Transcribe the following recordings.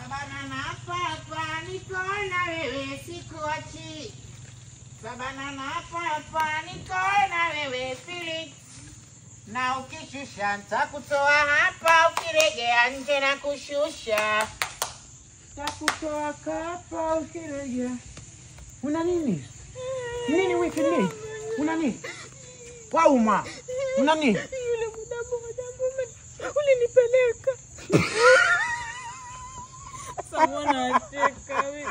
Sabana na papa niko na wewe sikuachi. Sabana na papa niko na wewe Felix. Na ukishusha nitakutoa hapa, ukiregea nje na kushusha. Takutoa hapa ukiregea. Una nini? Nini wiki nini? Una nini? Wauma. Una nini? Yule muda ulinipeleka. Samona ateka wewe.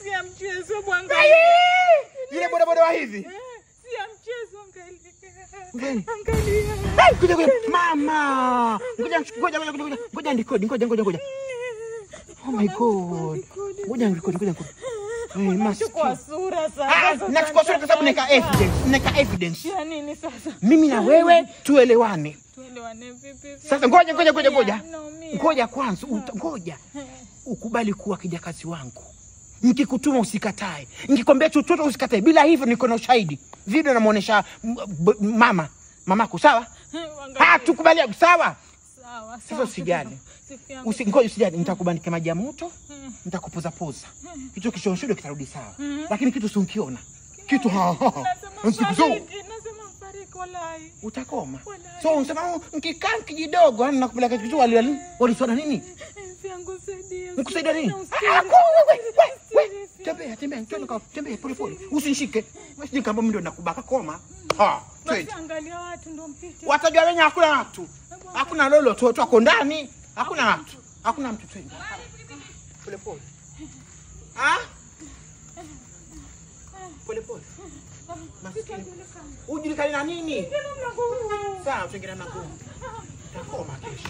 Si mchezo bwana. Yule boda wa hivi. Si mchezo Ngani? Angalia. Kuja mama. Ngoja ndikodi. Oh my god. Ngoja ndikodi. Nachukua sura sasa. Nachukua sura kwa sababu neka evidence. Ya nini sasa? Mimi na wewe tuelewane. Tuelewane vipi? Sasa ngoja. Ngoja kwanza, ngoja. Ukubali kuwa kijakazi wangu. Nikikutuma usikatae. Nikikwambia chochote usikatae. Bila hivyo niko na ushahidi. Video namuonesha mamako, sawa? Tukubaliane, sawa? Sawa. Sasa usijali. Usijali, nitakubandika maji ya moto, nitakupoza. Kitu kishonshudo kitarudi sawa. Lakini kitu usikiona. Kitu Nasema mfariki wallahi. Utakoma. So unasema mkikaa kijidogo nakupeleka kitu walisona nini? Nikusaidia nini? Tembea pole. Usinishike. Wewe kama mimi ndo nakubaka koma. Angalia watu ndo mpite. Watajua wenye hakuna watu. Hakuna lolo tu wako ndani. Hakuna watu. Hakuna mtu twende. Pole. Pole. Maskini. Ujulikana na nini? Sawa, tengena na ngumu. Takoma kesho.